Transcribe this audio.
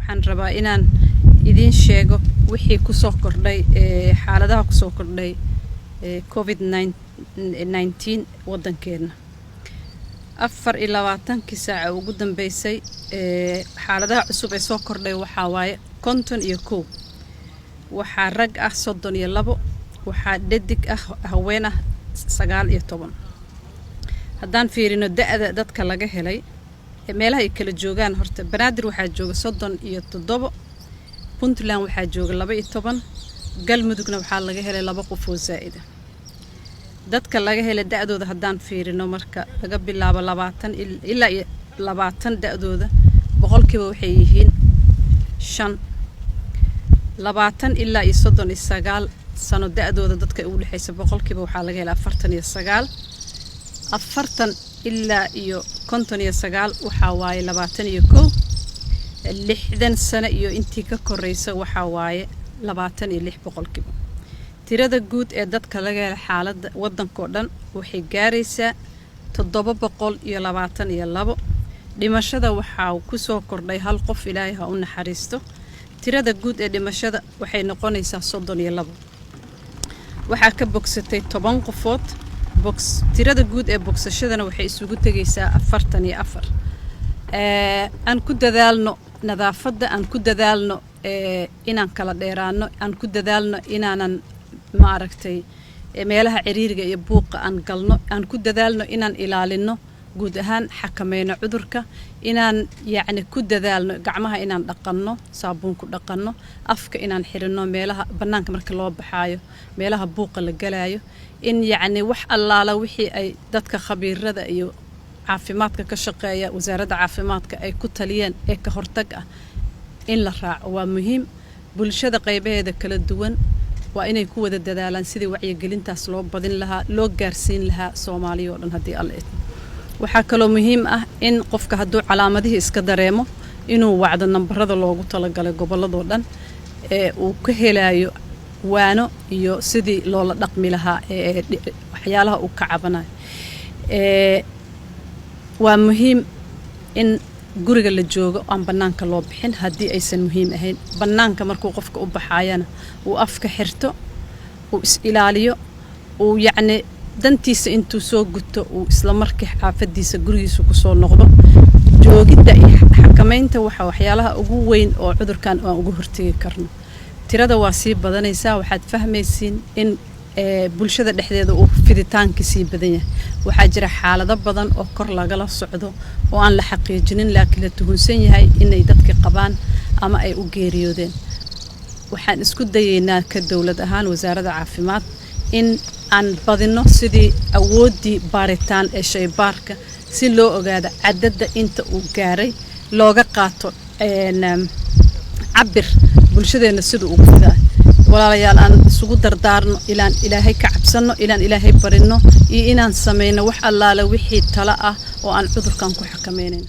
waxaan rabaa inaan idin sheego wixii ku soo kordhay xaaladaha ku soo kordhay COVID-19 wadankeena 24 saac ugu dambeysay xaaladaha cusub ee soo kordhay waxa waaye 51 waxa rag ah 32 waxa dhadig ah haween ah 19 haddaan fiirino da'da dadka laga helay meelaha ay kala joogaan horta Banaadir waxa jooga 37 Puntland waxa jooga 12 Galmudugna waxa laga helay 2 qof oo zaa'id ah dadka laga helay da'dooda haddaan fiirino marka laga bilaabo 20 ilaa 20 da'dooda boqolkiiba waxay yihiin 5 20 ilaa 39 sano da'dooda dadka u dhaxaysa boqolkiiba waxa laga helay 49 40 ilaa iyo 59 waxa waaye 21 60 sano iyo intii ka koreysa waxa waaye 26 boqolkiiba tirada guud ee dadka laga helay xaaladda wadanka oo dhan waxay gaaraysaa 722 dhimashada waxa ku soo kordhay hal qof Ilaahay ha u naxariisto tirada guud ee dhimashada waxay noqonaysaa 32 waxa ka bogsatay 10 qofood tirada guud ee bogsashadana waxay isugu tagaysaa 44 aan ku dadaalno nadaafadda aan ku dadaalno inaan kala dheeraano aan ku dadaalno inaanan ma aragtay meelaha ciriiriga iyo buuqa aan galno aan ku dadaalno inaan ilaalino guud ahaan xakameeyno cudurka inaan yacni ku dadaalno gacmaha inaan dhaqanno saabuun ku dhaqanno afka inaan xirino meelaha banaanka marka loo baxaayo meelaha buuqa la galaayo in yacni wax allaala wixii ay dadka khabiirada iyo caafimaadka ka shaqeeya wasaaradda caafimaadka ay ku taliyeen ee ka hortag ah in la raaco waa muhiim bulshada qaybaheeda kala duwan waa inay ku wada dadaalaan sidii wacyigelintaas loo badin lahaa loo gaarsiin lahaa Soomaaliya oo dhan hadii alla idmo waxa kale oo muhiim ah in qofka hadduu calaamadihi iska dareemo inuu wacdo nambarada loogu talagalay gobolada oo dhan ee uu ka helayo waano iyo sidii loola dhaqmi lahaa waxyaalaha uu ka cabanayo waa muhiim in guriga la joogo aan banaanka loo bixin hadii aysan muhiim ahayn banaanka markuu qofka u baxayana uu afka xirto uu is ilaaliyo uu yacni dantiisa intuu soo guto uu isla markii xaafadiisa gurigiisa ku soo noqdo joogida iyo xakameynta waxyaalaha ugu weyn oo cudurkan aan ugu hortagi karno tirada waa sii badanaysaa waxaad fahmaysiin in bulshada dhexdeeda uu fiditaanka sii badan yahay waxa jira xaalado badan oo kor lagala socdo oo aan la xaqiijinin laakiin la tuhunsan yahay inay dadka qabaan ama ay u geeriyoodeen waxaan isku dayeynaa ka dawlad ahaan wasaaradda caafimaad in aan badino sidii awoodii baaritaan ee shaybaarka si loo ogaado cadadda inta uu gaaray looga qaato cabir bulshadeena sidoo ugu fidaa walaalayaal aan isugu dardaarno ilaan Ilaahay ka cabsano ilaan Ilaahay barino iyo inaan sameeyno wax allaala wixii tala ah oo aan cudurkan ku xakameynayno